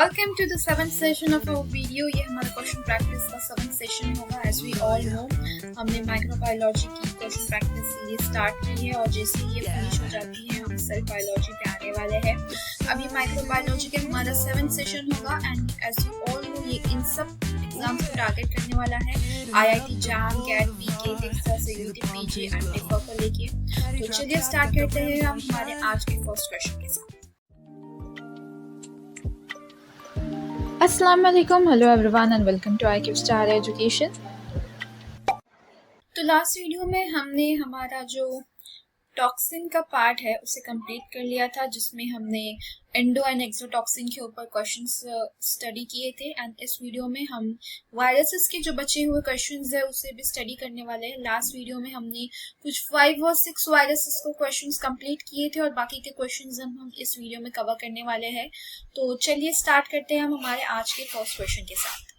Welcome to the 7th session of our video। ये हमारा question practice का 7th session होगा। एज वी ऑल नो हमने microbiology की क्वेश्चन प्रैक्टिस सीरीज स्टार्ट की है और जैसे ही ये फिनिश हो जाती है हम सेल बायोलॉजी पे आने वाले हैं। अभी माइक्रोबायोलॉजी के हमारा 7th सेशन होगा and as you all know ये इन सब एग्जाम्स को टारगेट करने वाला है। IIT JAM, GAT, PK, Texas, CUT, PG and टेक्का को लेके। तो चलिए स्टार्ट करते हैं हम हमारे आज के फर्स्ट क्वेश्चन के साथ। Assalamu alaikum, hello everyone and welcome to IQ Star Education। तो लास्ट वीडियो में हमने हमारा जो टॉक्सिन का पार्ट है उसे कंप्लीट कर लिया था, जिसमें हमने एंडो एंड एक्सोटॉक्सिन के ऊपर क्वेश्चंस स्टडी किए थे एंड इस वीडियो में हम वायरसेस के जो बचे हुए क्वेश्चंस है उसे भी स्टडी करने वाले हैं। लास्ट वीडियो में हमने कुछ 5 और 6 वायरसेस को क्वेश्चंस कंप्लीट किए थे और बाकी के क्वेश्चंस हम इस वीडियो में कवर करने वाले हैं। तो चलिए स्टार्ट करते हैं हम हमारे आज के फर्स्ट क्वेश्चन के साथ।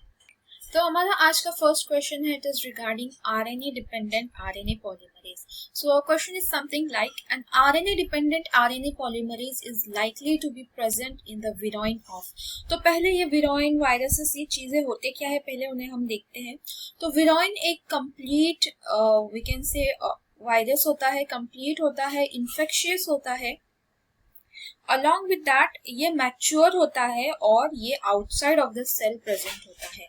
तो हमारा आज का फर्स्ट क्वेश्चन है, it is regarding RNA dependent RNA polymerase. So our question is something like an RNA dependent RNA polymerase is likely to be present in the virion of. तो पहले ये विरोइन वायरसेस ये चीजें होते क्या है पहले उन्हें हम देखते हैं। तो विरोइन एक complete we can say virus होता है, कंप्लीट होता है, इन्फेक्शियस होता है। अलॉन्ग विद दैट ये मैच्योर होता है और ये outside of the cell present होता है।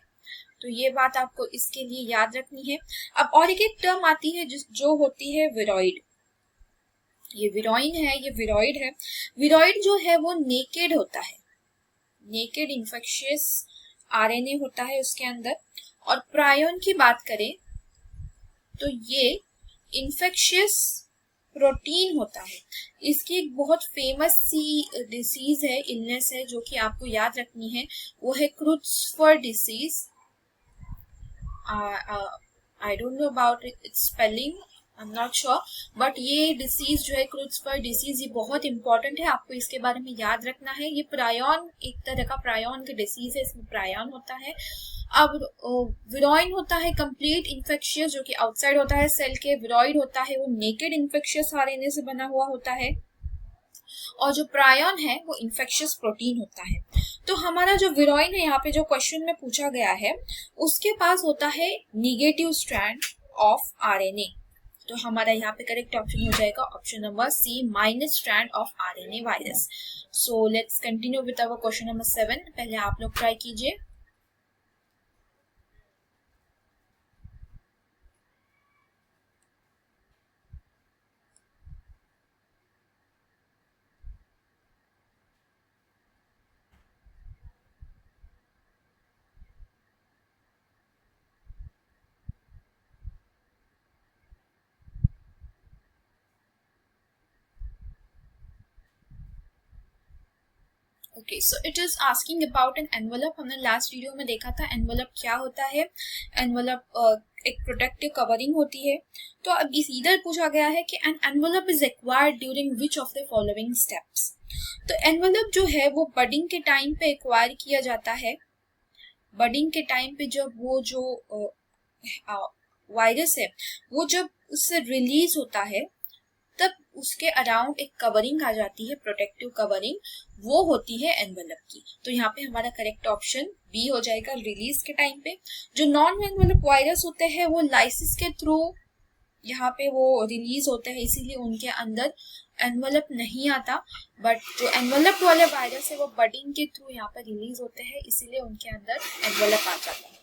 तो ये बात आपको इसके लिए याद रखनी है। अब और एक टर्म आती है जो होती है विरोइड। ये विरोइन है, ये विरोइड है। विरोइड जो है वो नेकेड होता है, नेकेड इन्फेक्शियस RNA होता है उसके अंदर। और प्रायोन की बात करें तो ये इन्फेक्शियस प्रोटीन होता है। इसकी एक बहुत फेमस सी डिसीज है, इलनेस है जो कि आपको याद रखनी है, वो है क्रुट्ज़फर disease. I don't know about its spelling, I'm not sure, but ये डिसीज जो है क्रुट्ज़फर डिसीज ये बहुत इंपॉर्टेंट है, आपको इसके बारे में याद रखना है। ये प्रायोन, एक तरह का प्रायोन का डिसीज है, इसमें प्रायोन होता है। अब विरोइन होता है कंप्लीट इन्फेक्शियस जो कि आउटसाइड होता है सेल के। विरोइड होता है वो नेकेड इन्फेक्शियस RNA से बना हुआ होता है और जो प्रायोन है वो इन्फेक्शियस प्रोटीन होता है। तो हमारा जो विरोइन है यहाँ पे जो क्वेश्चन में पूछा गया है उसके पास होता है निगेटिव स्ट्रैंड ऑफ RNA। तो हमारा यहाँ पे करेक्ट ऑप्शन हो जाएगा option number C, minus strand of RNA virus. So let's continue with our question number 7। पहले आप लोग ट्राई कीजिए। Okay, so it is asking about an envelope. हमने लास्ट वीडियो में देखा था एनवेलप क्या होता है। एनवेलप एक प्रोटेक्टिव कवरिंग होती है। तो अब इधर पूछा गया है कि an envelope is acquired during which of the following steps. तो एनवेलप जो है वो बडिंग के टाइम पे एक्वायर किया जाता है। बडिंग के टाइम पे जब वो जो वायरस है वो जब उससे रिलीज होता है तब उसके अराउंड एक कवरिंग आ जाती है, प्रोटेक्टिव कवरिंग, वो होती है एनवेलप की। तो यहाँ पे हमारा करेक्ट ऑप्शन बी हो जाएगा, रिलीज के टाइम पे। जो नॉन एनवेलप वायरस होते हैं वो लाइसिस के थ्रू यहाँ पे वो रिलीज होते हैं, इसीलिए उनके अंदर एनवेलप नहीं आता। बट जो एनवेलप वाले वायरस है वो बडिंग के थ्रू यहाँ पे रिलीज होते हैं, इसीलिए उनके अंदर एनवेलप आ जाता है।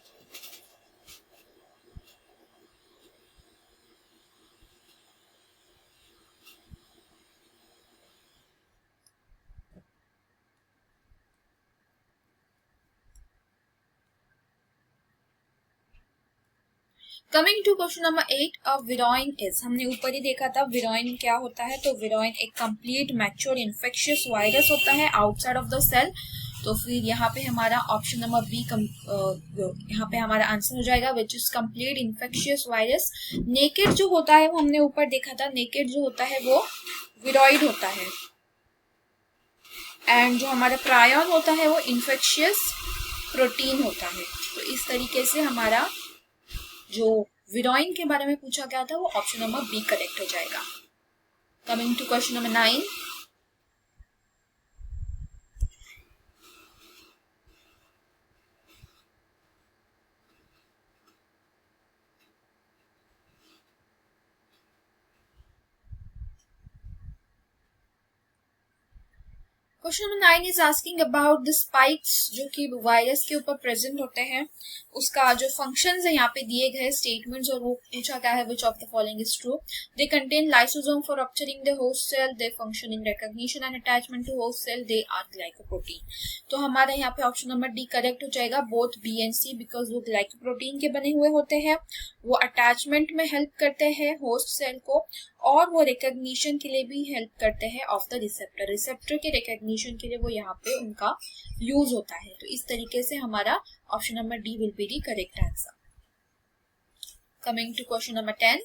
Coming to question number 8, virion is, हमने ऊपर ही देखा था विरोइन क्या होता है। तो विरोइन एक कंप्लीट मैच्योर इन्फेक्शियस वायरस होता है आउटसाइड ऑफ द सेल। तो फिर यहाँ पे हमारा ऑप्शन नंबर बी यहाँ पे हमारा आंसर हो जाएगा, which is complete infectious virus. Naked जो होता है वो हमने ऊपर देखा था, नेकेड जो होता है वो विरोइड होता है एंड जो हमारा प्रायोन होता है वो इन्फेक्शियस प्रोटीन होता है। तो इस तरीके से हमारा जो विरोइन के बारे में पूछा गया था वो ऑप्शन नंबर बी करेक्ट हो जाएगा। Coming to question number 9, question number 9 is asking about the spikes जो कि वायरस के ऊपर प्रेजेंट होते हैं, उसका जो फंक्शंस है यहाँ पे दिए गए स्टेटमेंट्स, और वो पूछा गया है which of the following is true. They contain lysosome for rupturing the host cell, they function in recognition and attachment to host cell, they are glycoprotein. तो हमारा यहाँ पे ऑप्शन नंबर डी करेक्ट हो जाएगा, both B and C, because वो glycoprotein के बने हुए होते हैं, वो अटैचमेंट में हेल्प करते हैं होस्ट सेल को, और वो रिकॉग्निशन के लिए भी हेल्प करते हैं ऑफ द रिसेप्टर। रिसेप्टर के रिकॉग्निशन के लिए वो यहाँ पे उनका यूज होता है। तो इस तरीके से हमारा option number D will be the correct answer. Coming to question number 10,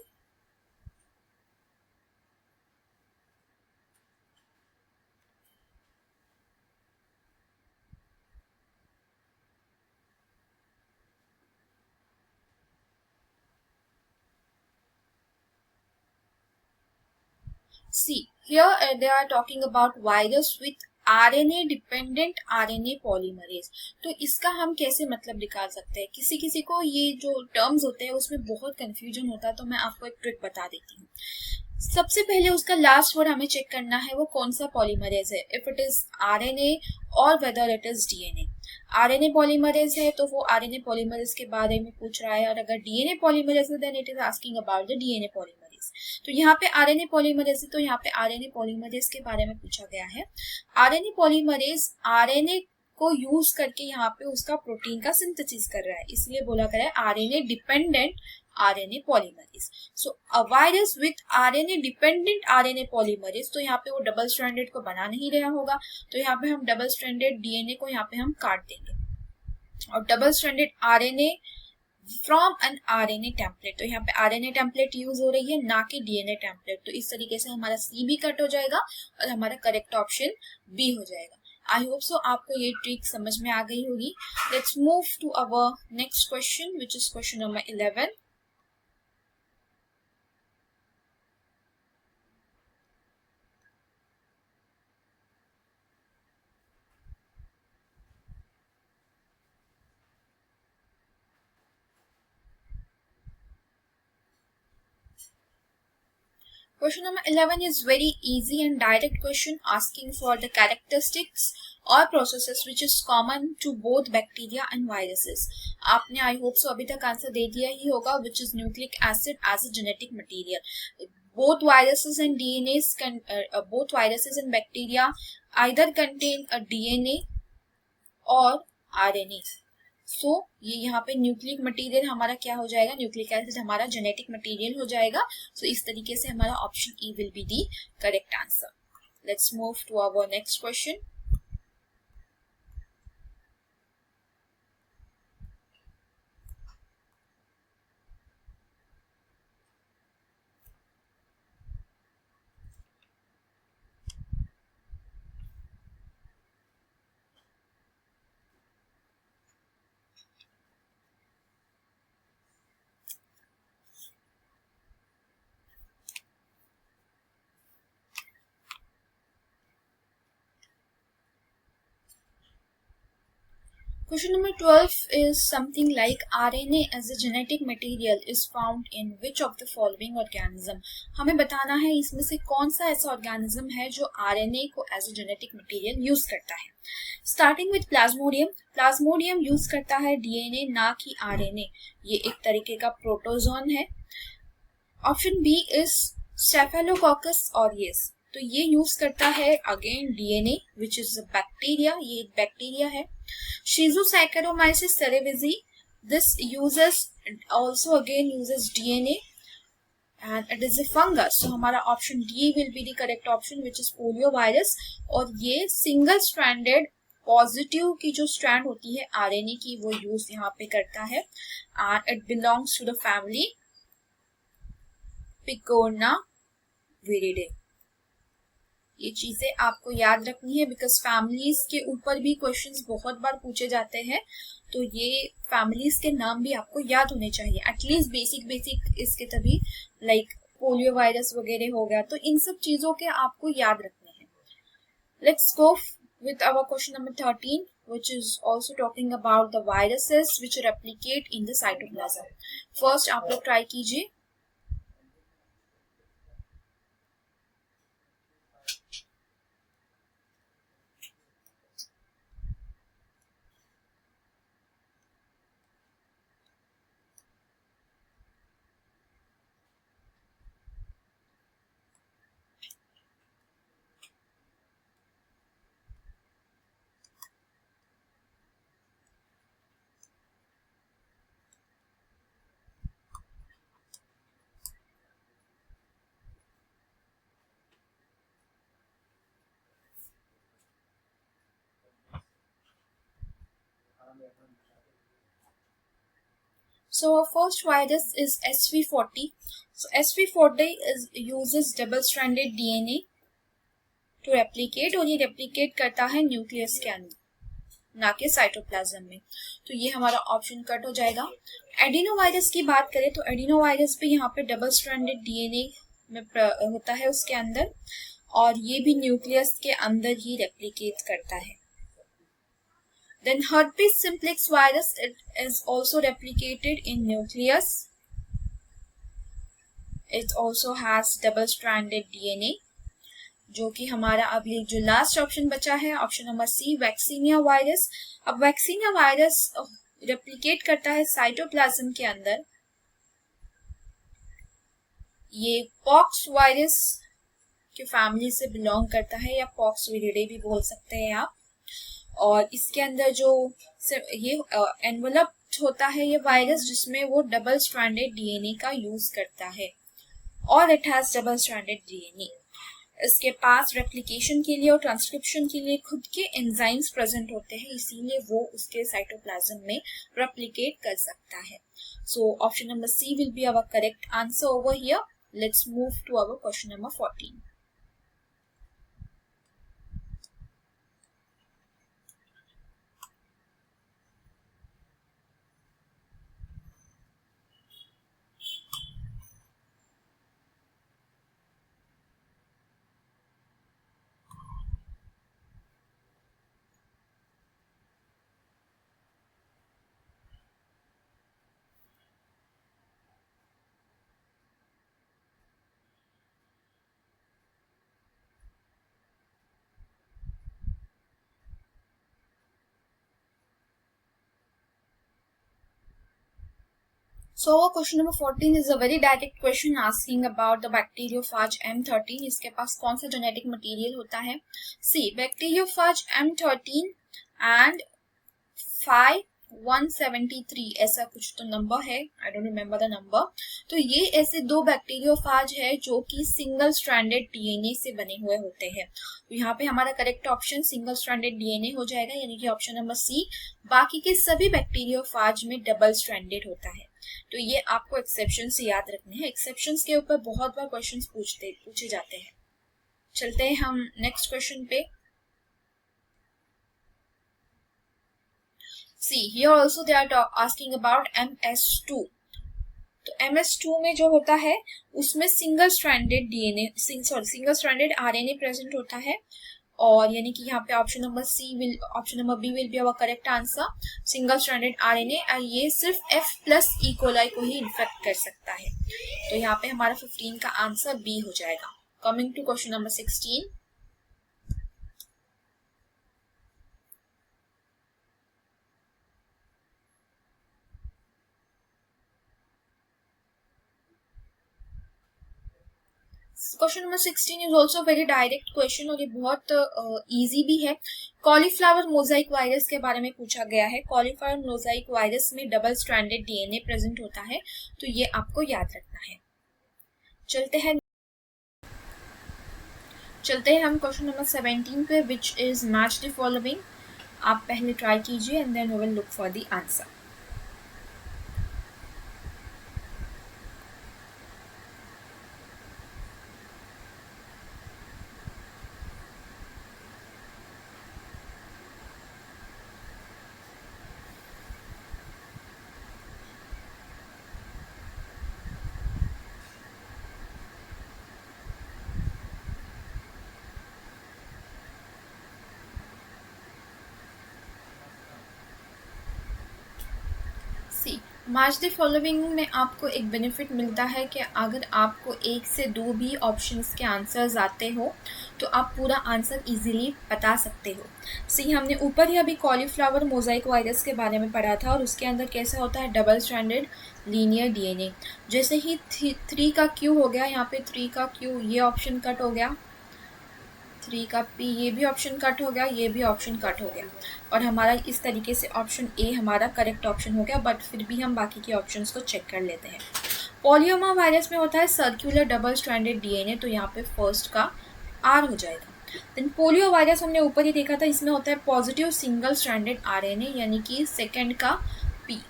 see here they are talking about virus with RNA dependent RNA polymerase. तो इसका हम कैसे मतलब निकाल सकते हैं? किसी किसी को ये जो टर्म्स होते हैं उसमें बहुत कंफ्यूजन होता है, तो मैं आपको एक ट्रिक बता देती हूँ। सबसे पहले उसका लास्ट वर्ड हमें चेक करना है वो कौन सा पॉलीमरेज है, इफ इट इज RNA और whether it is DNA। RNA polymerase है तो वो RNA पॉलीमरेज के बारे में पूछ रहा है, और अगर DNA पॉलीमरेज है then it is asking about the DNA polymerase. तो यहाँ पे RNA पॉलीमरेज है तो यहाँ पे RNA पॉलीमरेज के बारे में पूछा गया है। RNA पॉलीमरेज RNA को यूज करके यहाँ पे उसका प्रोटीन का सिंथेसिस कर रहा है, इसलिए बोला गया है RNA dependent RNA polymerase. So a virus with RNA dependent RNA polymerase, तो यहाँ पे वो डबल स्ट्रैंडेड को बना नहीं रहा होगा, तो यहाँ पे हम डबल स्ट्रैंडेड DNA को यहाँ पे हम काट देंगे, और double stranded RNA from an RNA template. तो यहाँ पे RNA टेम्पलेट यूज हो रही है, ना कि DNA टेम्पलेट। तो इस तरीके से हमारा C भी कट हो जाएगा और हमारा करेक्ट ऑप्शन B हो जाएगा। आई होप सो आपको ये ट्रिक समझ में आ गई होगी। Let's move to our next question which is question number 11। Question number 11 is very easy and direct question asking for the characteristics or processes which is common to both bacteria and viruses. आपने I hope so अभी तक answer दे दिया ही होगा, which is nucleic acid as a genetic material. Both viruses and DNAs can both viruses and bacteria either contain a DNA और RNA. सो ये यहाँ पे nucleic material हमारा क्या हो जाएगा, न्यूक्लिक एसिड हमारा जेनेटिक मटेरियल हो जाएगा। सो इस तरीके से हमारा option E will be the correct answer. Let's move to our next question. Question number 12 is something like RNA as a genetic material is found in which of the following organism। हमें बताना है इसमें से कौन सा ऐसा organism है जो RNA को as a genetic material use करता है। Starting with Plasmodium. Plasmodium use करता है DNA ना कि RNA, ये एक तरीके का प्रोटोजोन है। Option B is Staphylococcus aureus, तो ये यूज करता है again DNA which is a bacteria, ये एक बैक्टीरिया है। Schizosaccharomyces cerevisiae, this uses also again uses DNA and it is a fungus. So हमारा option D will be the correct option which is poliovirus, और ये single stranded positive की जो strand होती है RNA की वो यूज यहाँ पे करता है, and it belongs to the family Picornaviridae। ये चीजें आपको याद रखनी है बिकॉज फैमिलीज के ऊपर भी क्वेश्चंस बहुत बार पूछे जाते हैं, तो ये फैमिलीज के नाम भी आपको याद होने चाहिए एटलीस्ट बेसिक इसके, तभी लाइक पोलियो वायरस वगैरह हो गया, तो इन सब चीजों के आपको याद रखने हैं। Let's go with our question number 13 which is also talking about the viruses which replicate in the cytoplasm। First आप लोग ट्राई कीजिए। So our first virus is SV40. So SV40 uses double-stranded DNA to replicate, और ये replicate करता है nucleus के अंदर, ना कि साइटोप्लाज्म में। तो ये हमारा ऑप्शन कट हो जाएगा। एडिनोवायरस की बात करें तो एडिनोवायरस भी यहाँ पे डबल-स्ट्रैंडेड DNA में होता है उसके अंदर, और ये भी न्यूक्लियस के अंदर ही रेप्लिकेट करता है। Then herpes simplex virus, it is also replicated in nucleus. It also has double-stranded DNA. जो कि हमारा अभी जो लास्ट ऑप्शन बचा है, option number C, vaccinia virus. अब वैक्सीनिया वायरस रेप्लिकेट करता है साइटोप्लाज्म के अंदर। ये पॉक्स वायरस के फैमिली से बिलोंग करता है, या पॉक्स विरिडे भी बोल सकते हैं आप। और इसके अंदर जो ये एनवलप होता है ये वायरस, जिसमें वो डबल स्ट्रैंडेड डीएनए का यूज करता है, और it has double stranded DNA. इसके पास रेप्लिकेशन के लिए और ट्रांसक्रिप्शन के लिए खुद के एंजाइम्स प्रेजेंट होते हैं, इसीलिए वो उसके साइटोप्लाज्म में रेप्लिकेट कर सकता है। So option number C will be our correct answer over here. Let's move to our question number 14. So our question number 14 is a very direct question asking about the bacteriophage M13. इसके पास कौन सा genetic material होता है? C. Bacteriophage M13 and 5173 ऐसा कुछ तो number है, I don't remember the number. तो ये ऐसे दो बैक्टीरियोफाज है जो कि सिंगल स्ट्रैंडेड डीएनए से बने हुए होते हैं। तो यहाँ पे हमारा correct option single stranded DNA हो जाएगा, यानी कि ऑप्शन नंबर सी। बाकी के सभी बैक्टीरियोफाज में डबल स्ट्रैंडेड होता है। तो ये आपको एक्सेप्शन से याद रखने हैं। एक्सेप्शंस के ऊपर बहुत बार क्वेश्चंस पूछे जाते हैं। चलते हैं हम नेक्स्ट क्वेश्चन पे। See, here also they are asking about MS2. तो MS2 में जो होता है उसमें सिंगल स्ट्रैंडेड आरएनए प्रेजेंट होता है, और यानी कि यहाँ पे option number B will be our correct answer. Single stranded RNA, और ये सिर्फ F+ ई कोलाई को ही इन्फेक्ट कर सकता है। तो यहाँ पे हमारा 15 का आंसर बी हो जाएगा। Coming to question number 16। Question number 16 is also very direct question, और ये बहुत इजी भी है। कॉलीफ्लावर मोजाइक वायरस के बारे में पूछा गया है। कॉलीफ्लावर मोजाइक वायरस में डबल स्ट्रैंडेड डीएनए प्रेजेंट होता है, तो ये आपको याद रखना है। चलते हैं हम क्वेश्चन नंबर 17 पे, which is match the following. आप पहले ट्राई कीजिए and then we will look for the answer. Match the following में आपको एक बेनिफिट मिलता है कि अगर आपको एक से दो भी ऑप्शंस के आंसर्स आते हो तो आप पूरा आंसर इजीली बता सकते हो। सी, हमने ऊपर ही अभी कॉलीफ्लावर मोजाइक वायरस के बारे में पढ़ा था, और उसके अंदर कैसा होता है डबल स्ट्रैंडेड लीनियर डीएनए। जैसे ही 3 का क्यू हो गया, यहाँ पे 3 का क्यू, ये ऑप्शन कट हो गया, 3 का पी, ये भी ऑप्शन कट हो गया, ये भी ऑप्शन कट हो गया, और हमारा इस तरीके से ऑप्शन ए हमारा करेक्ट ऑप्शन हो गया। बट फिर भी हम बाकी के ऑप्शंस को चेक कर लेते हैं। पॉलियोमा वायरस में होता है सर्कुलर डबल स्ट्रैंडेड डीएनए, तो यहाँ पे फर्स्ट का आर हो जाएगा। देन पोलियो वायरस हमने ऊपर ही देखा था, इसमें होता है पॉजिटिव सिंगल स्ट्रैंडेड आरएनए, यानी कि सेकेंड का पी।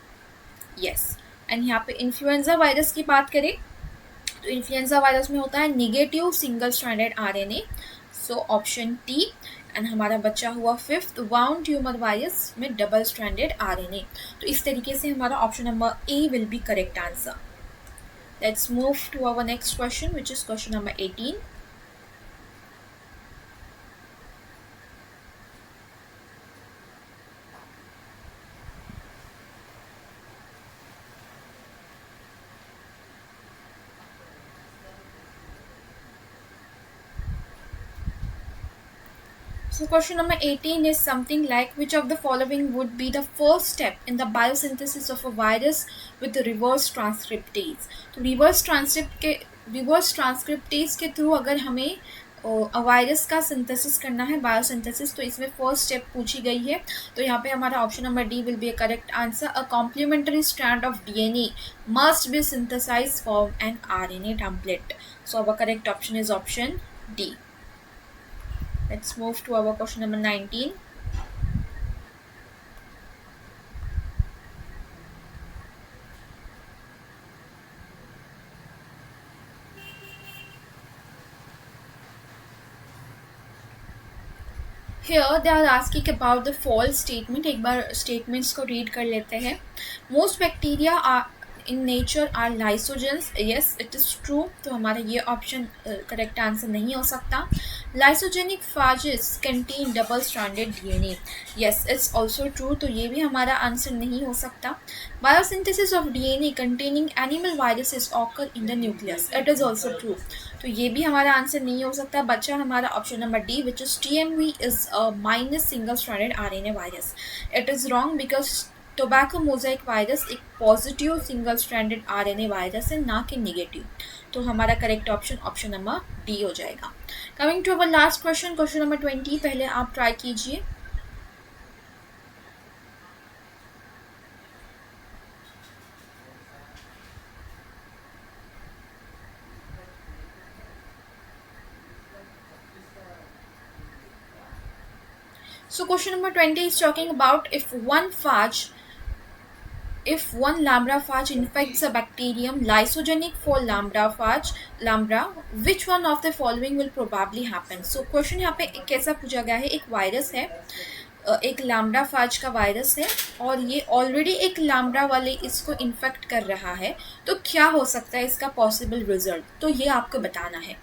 यस। एंड यहाँ पे इन्फ्लुएंजा वायरस की बात करें तो इन्फ्लुएंजा वायरस में होता है negative single stranded RNA, so option T. And हमारा बचा हुआ फिफ्थ वाउंड ट्यूमर वायरस में डबल स्ट्रैंडेड आरएनए। तो इस तरीके से हमारा option number A will be correct answer. Let's move to our next question which is question number 18. So question number 18 is something like, which of the following would be the first step in the biosynthesis of a virus with the reverse transcriptase? तो reverse transcriptase के through अगर हमें virus का synthesis करना है, biosynthesis, तो इसमें first step पूछी गई है। तो यहाँ पे हमारा option number D will be a correct answer. A complementary strand of DNA must be synthesized form an RNA template. So our correct option is option D. Let's move to our question number 19. Here they are asking about the false statement. एक बार statements को read कर लेते हैं. Most bacteria are in nature are lysogens. Yes, it is true. तो हमारा ये option correct answer नहीं हो सकता. Lysogenic phages contain double stranded DNA. Yes, it's also true. तो ये भी हमारा आंसर नहीं हो सकता. Biosynthesis of DNA containing animal viruses occur in the nucleus. It is also true. तो ये भी हमारा आंसर नहीं हो सकता. बचा हमारा option number D which is TMV is a minus single stranded RNA virus. It is wrong because tobacco mosaic virus एक positive single stranded RNA virus है, ना कि नेगेटिव. तो हमारा करेक्ट ऑप्शन नंबर डी हो जाएगा. Coming to our last question, question number 20. पहले आप ट्राई कीजिए. So question number 20 is talking about if one lambda phage infects a bacterium lysogenic for lambda, which one of the following will probably happen? So question यहाँ पे कैसा पूछा गया है, एक वायरस है, एक लैम्ब्डा फाज का वायरस है और ये ऑलरेडी एक लैम्ब्डा वाले इसको इन्फेक्ट कर रहा है, तो क्या हो सकता है इसका पॉसिबल रिजल्ट, तो ये आपको बताना है.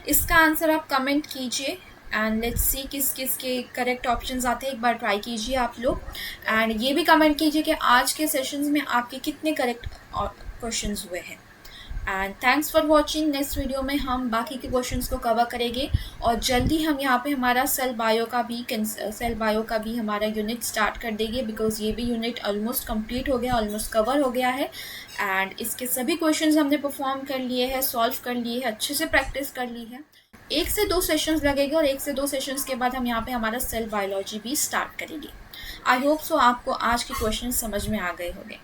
इसका आंसर आप कमेंट कीजिए एंड लेट्स सी किस किस के करेक्ट ऑप्शंस आते हैं. एक बार ट्राई कीजिए आप लोग एंड ये भी कमेंट कीजिए कि आज के सेशंस में आपके कितने करेक्ट क्वेश्चंस हुए हैं. And thanks for watching. Next video में हम बाकी के क्वेश्चंस को कवर करेंगे और जल्दी हम यहाँ पे हमारा सेल बायो का भी हमारा यूनिट स्टार्ट कर देंगे, बिकॉज ये भी यूनिट ऑलमोस्ट कंप्लीट हो गया, ऑलमोस्ट कवर हो गया है एंड इसके सभी क्वेश्चंस हमने परफॉर्म कर लिए हैं, सॉल्व कर लिए हैं, अच्छे से प्रैक्टिस कर ली है. 1 से 2 सेशंस लगेंगे और 1 से 2 सेशंस के बाद हम यहाँ पे हमारा सेल बायोलॉजी भी स्टार्ट करेंगे. आई होप सो आपको आज के क्वेश्चन समझ में आ गए होंगे.